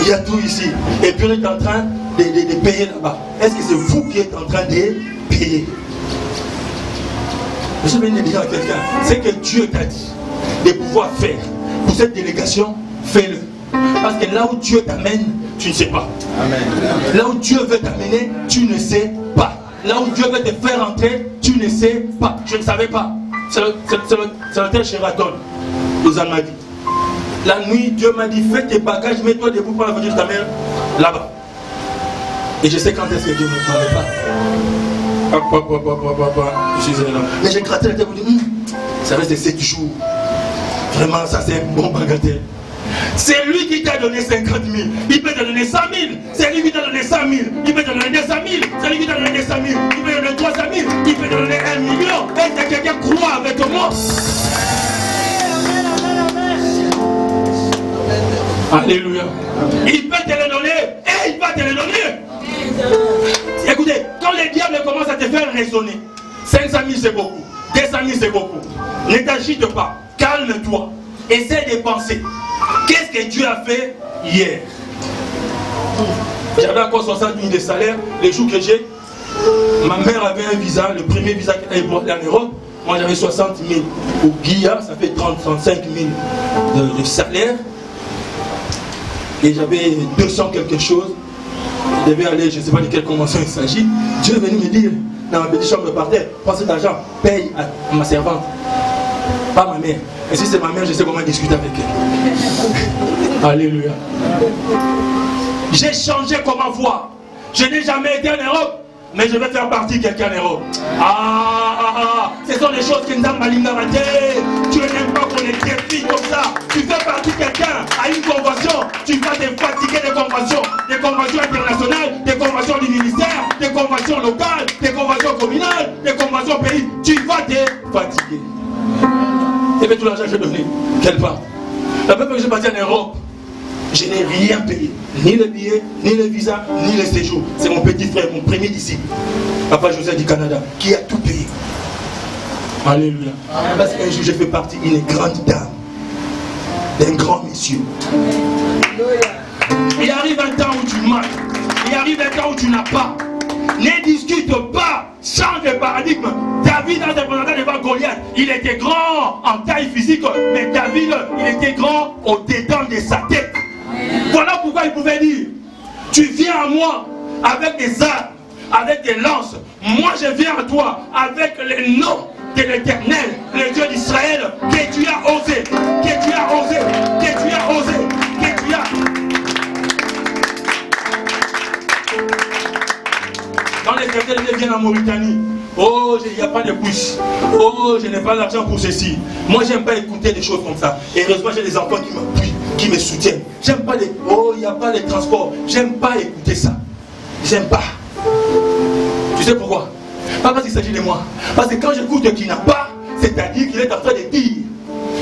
Il y a tout ici. Et puis on est en train de payer là-bas. Est-ce que c'est vous qui êtes en train de payer? Je vais dire à quelqu'un, c'est que Dieu t'a dit de pouvoir faire. Pour cette délégation, fais-le. Parce que là où Dieu t'amène, tu ne sais pas. Amen. Là où Dieu veut t'amener, tu ne sais pas. Là où Dieu veut te faire entrer, tu ne sais pas. Je ne savais pas. C'est le tel Sheraton. Lausanne m'a dit. La nuit, Dieu m'a dit, fais tes bagages, mets-toi debout pour la voiture de ta mère là-bas. Et je sais quand est-ce que Dieu ne me parlait pas. Je suis là. Mais j'ai gratté la tête pour dire, ça reste 7 jours. Vraiment, ça c'est un bon bagatelle. C'est lui qui t'a donné 50 000. Il peut te donner 100 000. C'est lui qui t'a donné 100 000. Il peut te donner 200 000. C'est lui qui t'a donné 200 000. Il peut te donner 300 000. Il peut te donner 1 million. Est-ce que quelqu'un croit avec moi? Alléluia. Il peut te le donner et il va te le donner. Écoutez, quand le diable commence à te faire raisonner, 500 000 c'est beaucoup, 200 000 c'est beaucoup. Ne t'agite pas, calme-toi. Essaie de penser. Qu'est-ce que Dieu a fait hier? J'avais encore 60 000 de salaire. Les jours que j'ai, ma mère avait un visa, le premier visa qu'elle avait pour aller en Europe. Moi j'avais 60 000 au Guilla, ça fait 30-35 000 de salaire. Et j'avais 200 quelque chose. Je devais aller, je ne sais pas de quelle convention il s'agit. Dieu est venu me dire, dans ma petite chambre par terre, prends cet argent, paye à ma servante. Pas ma mère. Et si c'est ma mère, je sais comment discuter avec elle. Alléluia. J'ai changé comment voir. Je n'ai jamais été en Europe, mais je vais faire partie de quelqu'un en Europe. Ce sont des choses qui nous ont malingarité. Tu n'aimes pas qu'on est défie comme ça. Tu fais partie de quelqu'un à une convention. Tu vas te fatiguer des conventions internationales, des conventions du ministère, des conventions locales, des conventions communales, des conventions pays. Tu vas te fatiguer. Et bien tout l'argent que j'ai donné, quelle part? La première fois que j'ai parti en Europe, je n'ai rien payé. Ni le billet, ni le visa, ni le séjour. C'est mon petit frère, mon premier disciple, Papa José du Canada, qui a tout payé. Alléluia. Parce qu'un jour, j'ai fait partie d'une grande dame, d'un grand monsieur. Il arrive un temps où tu manques. Il arrive un temps où tu n'as pas. Ne discute pas. Change de paradigme. David a représenté devant Goliath. Il était grand en taille physique, mais David, il était grand au dedans de sa tête. Voilà pourquoi il pouvait dire, tu viens à moi avec des armes, avec des lances. Moi je viens à toi avec le nom de l'Éternel, le Dieu d'Israël, que tu as osé, que tu as osé, que tu as osé, que tu as... Quand les chrétiens viennent en Mauritanie, oh, il n'y a pas de bouche. Oh, je n'ai pas l'argent pour ceci. Moi, j'aime pas écouter des choses comme ça. Et heureusement, j'ai des enfants qui m'appuient, qui me soutiennent. J'aime pas les... Oh, il n'y a pas de transport. J'aime pas écouter ça. J'aime pas. Tu sais pourquoi? Pas parce qu'il s'agit de moi. Parce que quand j'écoute qui n'a pas, c'est-à-dire qu'il est en train de dire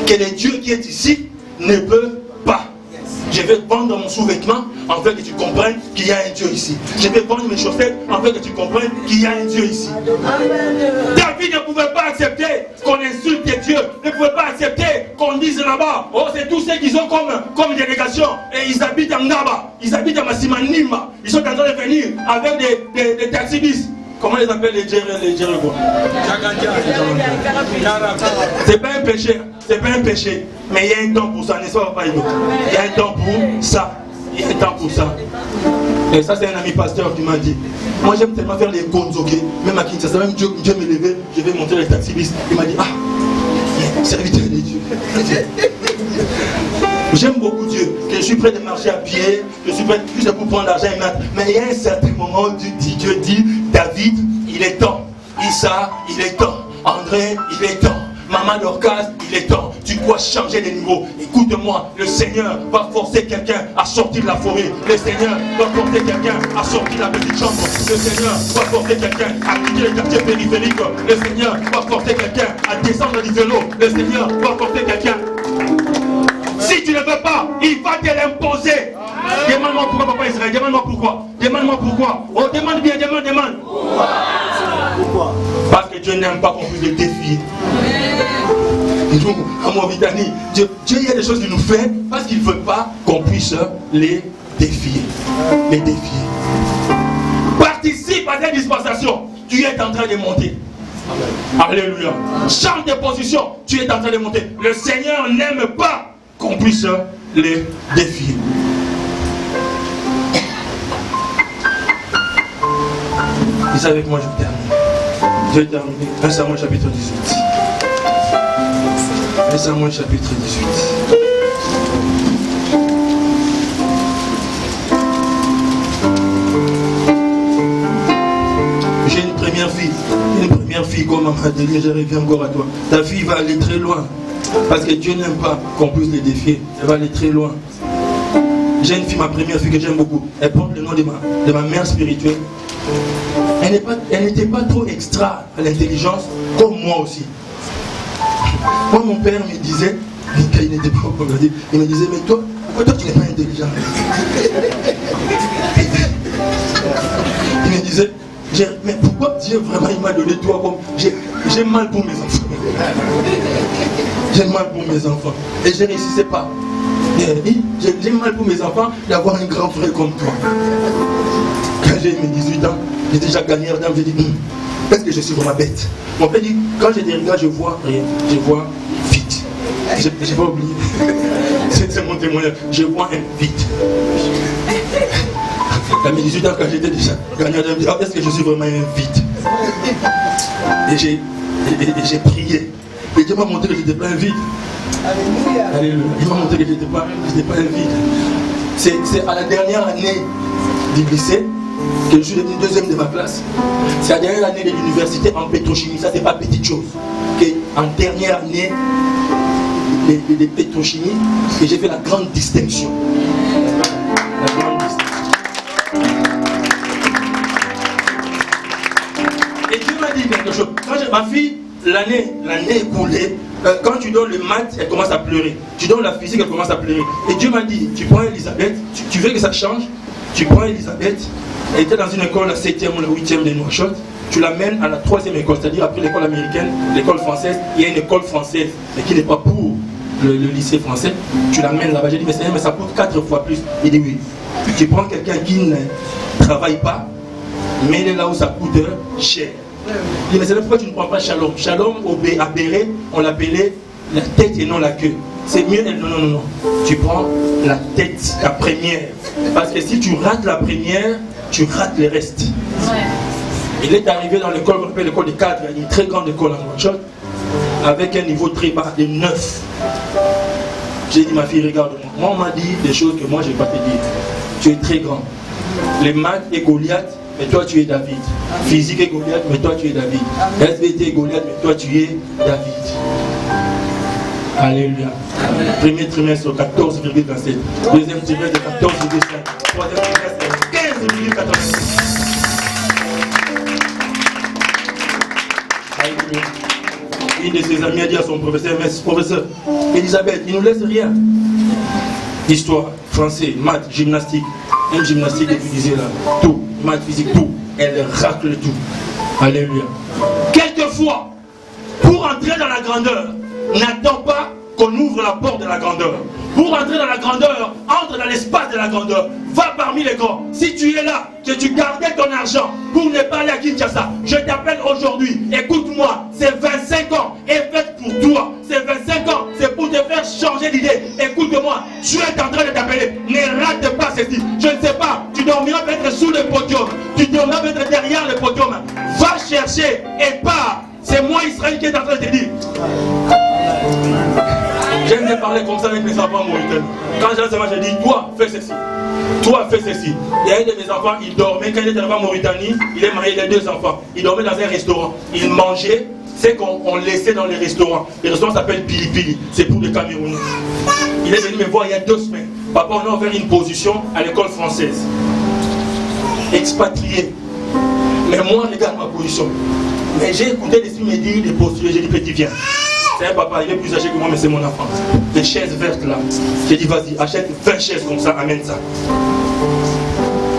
que le Dieu qui est ici ne peut pas. Je vais vendre mon sous-vêtement en fait que tu comprennes qu'il y a un Dieu ici. Je vais vendre mes chaussettes en fait que tu comprennes qu'il y a un Dieu ici. David ne pouvait pas accepter qu'on insulte Dieu. Ne pouvait pas accepter qu'on dise là-bas, oh c'est tous ceux qui sont comme délégation. Et ils habitent en Ngaba, ils habitent à Massimanimba. Ils sont en train de venir avec des taxibis. Comment ils appellent les Djerigo? C'est pas un péché, c'est pas un péché. Mais il y a un temps pour ça, n'est-ce pas, Papa Ido? Il y a un temps pour ça. Il y a un temps pour ça. Et ça, c'est un ami pasteur qui m'a dit. Moi, j'aime tellement faire les gonzogues. Même à Kinshasa, même Dieu me levait, je vais monter les taxibis. Il m'a dit, serviteur de Dieu. J'aime beaucoup Dieu, que je suis prêt de marcher à pied, je suis prêt juste pour prendre l'argent et mettre. Mais il y a un certain moment où Dieu dit, David, il est temps. Issa, il est temps. André, il est temps. Maman Dorcas, il est temps. Tu dois changer de niveau. Écoute-moi, le Seigneur va forcer quelqu'un à sortir de la forêt. Le Seigneur va forcer quelqu'un à sortir de la petite chambre. Le Seigneur va forcer quelqu'un à quitter les quartiers périphériques. Le Seigneur va forcer quelqu'un à descendre du vélo. Le Seigneur va forcer quelqu'un. Si tu ne veux pas, il va te l'imposer. Demande-moi pourquoi, Papa Israël. Demande-moi pourquoi. Demande-moi pourquoi. Oh, demande bien, demande. Pourquoi? Parce que Dieu n'aime pas qu'on puisse le défier. Nous, à Mauritanie, Dieu, il y a des choses qu'il nous fait parce qu'il ne veut pas qu'on puisse les défier. Les défier. Participe à des dispensations. Tu es en train de monter. Alléluia. Change de position. Tu es en train de monter. Le Seigneur n'aime pas qu'on puisse les défier. Dis avec moi, je termine. Je vais terminer. 1 Samuel chapitre 18. 1 Samuel chapitre 18. J'ai une première fille comme maman dit, je reviens encore à toi. Ta fille va aller très loin. Parce que Dieu n'aime pas qu'on puisse les défier. Elle va aller très loin. J'ai une fille, ma première fille que j'aime beaucoup. Elle porte le nom de ma mère spirituelle. Elle n'était pas trop extra à l'intelligence, comme moi aussi. Moi, mon père me disait, quand il n'était pas regardé, il me disait, mais toi, pourquoi toi tu n'es pas intelligent? Il me disait, mais pourquoi Dieu vraiment il m'a donné toi comme... J'ai mal pour mes enfants. J'ai mal pour mes enfants. Et je ne réussissais pas. J'ai mal pour mes enfants d'avoir un grand frère comme toi. Quand j'ai mes 18 ans, j'ai déjà gagné un dame, j'ai dit, est-ce que je suis vraiment bête? Mon père dit, quand je te regarde, je vois rien. Je vois vite. Je n'ai pas oublié. C'est mon témoignage. Je vois un vide. À mes 18 ans, quand j'étais déjà gagné un dame, j'ai dit, est-ce que je suis vraiment un vide? Et j'ai prié. Et Dieu m'a montré que je n'étais pas un vide. Alléluia. Il m'a montré que je n'étais pas un vide. C'est à la dernière année du lycée que je suis devenu deuxième de ma classe. C'est la dernière année de l'université en pétrochimie. Ça, c'est pas petite chose. En dernière année de pétrochimie, que j'ai fait la grande distinction. La grande distinction. Et Dieu m'a dit quelque chose. Quand ma fille, l'année écoulée, quand tu donnes le maths, elle commence à pleurer. Tu donnes la physique, elle commence à pleurer. Et Dieu m'a dit, tu prends Elisabeth, tu veux que ça change, tu prends Elisabeth, elle était dans une école, la 7e ou la 8e de Nouakchott, tu l'amènes à la 3e école, c'est-à-dire après l'école américaine, l'école française, il y a une école française, mais qui n'est pas pour le lycée français. Tu l'amènes là-bas, j'ai dit, mais Seigneur, mais ça coûte 4 fois plus. Il dit oui. Tu prends quelqu'un qui ne travaille pas, mais il est là où ça coûte cher. Il dit, mais c'est pourquoi tu ne prends pas Shalom. Shalom, à Béret, on l'appelait la tête et non la queue. C'est mieux, non. Tu prends la tête, la première. Parce que si tu rates la première, tu rates le reste. Ouais. Il est arrivé dans l'école qu'on appelle l'école des cadres, une très grande école en Nouakchott, avec un niveau très bas de 9. J'ai dit, ma fille, regarde-moi. Moi, on m'a dit des choses que moi, je ne vais pas te dire. Tu es très grand. Les maths et Goliath, mais toi, tu es David. Physique et Goliath, mais toi, tu es David. SVT et Goliath, mais toi, tu es David. Alléluia. Premier trimestre 14,27. Deuxième trimestre 14,5. Troisième trimestre 15,14. Alléluia. Une de ses amies a dit à son professeur, mais professeur, Elisabeth, il ne nous laisse rien. Histoire, français, maths, gymnastique. Même gymnastique utilisée là. Tout, maths, physique, tout. Elle racle tout. Alléluia. Quelquefois, pour entrer dans la grandeur, n'attends pas qu'on ouvre la porte de la grandeur. Pour entrer dans la grandeur, entre dans l'espace de la grandeur. Va parmi les grands. Si tu es là, que tu gardais ton argent pour ne pas aller à Kinshasa, je t'appelle aujourd'hui. Écoute-moi, c'est 25 ans et fait pour toi. C'est 25 ans, c'est pour te faire changer d'idée. Écoute-moi, tu es en train de t'appeler. Ne rate pas ceci. Je ne sais pas, tu dormiras peut-être sous le podium. Tu dormiras peut-être derrière le podium. Va chercher et pars. C'est moi Israël qui est en train de te dire. J'aime bien parler comme ça avec mes enfants mauritaniens. Quand j'ai dit, toi, fais ceci. Toi, fais ceci. Il y a un de mes enfants, il dormait. Quand il était en Mauritanie, il est marié, il a 2 enfants. Il dormait dans un restaurant. Il mangeait, c'est qu'on laissait dans les restaurants. Le restaurant s'appelle Pili Pili. C'est pour les Camerounais. Il est venu me voir il y a 2 semaines. Papa, on a offert une position à l'école française. Expatrié. Mais moi, regarde ma position. Mais j'ai écouté l'esprit me dire de postuler. J'ai dit, petit, viens. C'est un papa, il est plus âgé que moi, mais c'est mon enfant. Les chaises vertes là. J'ai dit, vas-y, achète 20 chaises comme ça, amène ça.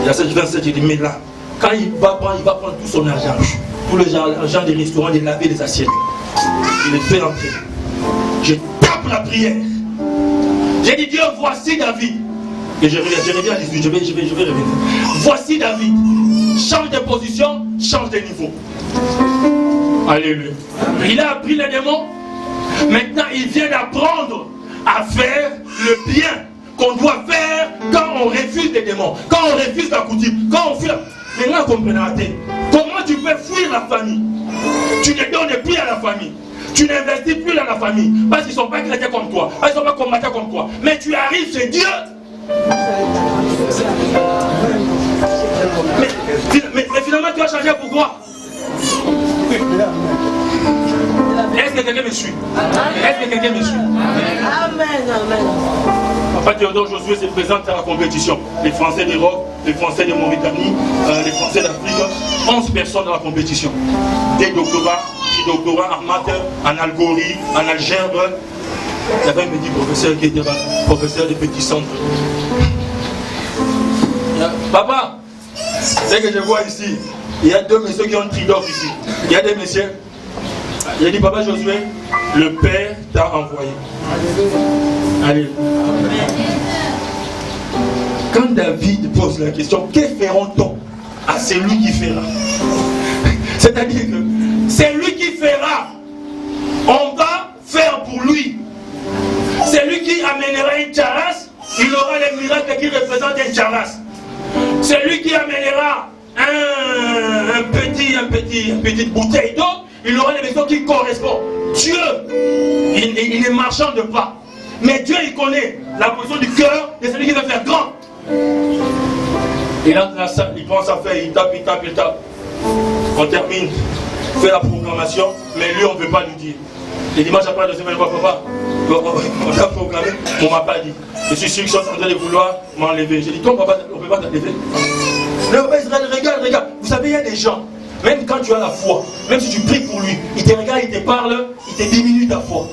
Il achète 27, j'ai dit, mais là, quand il va prendre tout son argent, tout l'argent des restaurants, de laver les assiettes. Il est fait entrer. Je tape la prière. J'ai dit, Dieu, voici David. Et je reviens à 18, je vais revenir. Voici David. Change de position, change de niveau. Alléluia. Il a appris les démons. Maintenant, il vient d'apprendre à faire le bien qu'on doit faire quand on refuse les démons, quand on refuse la coutume, quand on fuit. Maintenant, comprenez. Comment tu peux fuir la famille? Tu ne donnes plus à la famille. Tu n'investis plus dans la famille. Parce qu'ils ne sont pas chrétiens comme toi. Parce qu'ils ne sont pas combattants comme toi. Mais tu arrives chez Dieu. Mais finalement, tu as changé pourquoi? Est-ce que quelqu'un me suit? Est-ce que quelqu'un me suit? Amen. Papa Théodore Josué se présente à la compétition. Les Français d'Europe, les Français de Mauritanie, les Français d'Afrique, 11 personnes dans la compétition. Des doctorats, des doctorats en maths, en algorithme, en algèbre. Il y avait un petit professeur qui était là, professeur de petits centres. Papa, c'est que je vois ici, il y a deux messieurs qui ont un tridor ici. Il y a des messieurs. Il a dit, Papa Josué, le Père t'a envoyé. Alléluia. Quand David pose la question, que feront-on à celui qui fera? C'est-à-dire que c'est lui qui fera. On va faire pour lui. C'est lui qui amènera une charas. Il aura les miracles qui représentent une charas. C'est lui qui amènera une petite bouteille d'eau. Il aura les maisons qui correspondent. Dieu, il ne marchande pas. Mais Dieu, il connaît la position du cœur de celui qui veut faire grand. Il entre dans la salle, il prend sa feuille, il tape. On termine, fait la programmation, mais lui, on ne veut pas lui dire. Les dimanches après, la semaine, papa, on a programmé, on ne m'a pas dit. Je suis sûr qu'ils sont en train de vouloir m'enlever. J'ai dit, toi, papa, on ne peut pas t'enlever. Le papa Israël, regarde. Vous savez, il y a des gens, même quand tu as la foi, même si tu pries pour lui, il te regarde, il te parle, il te diminue ta foi.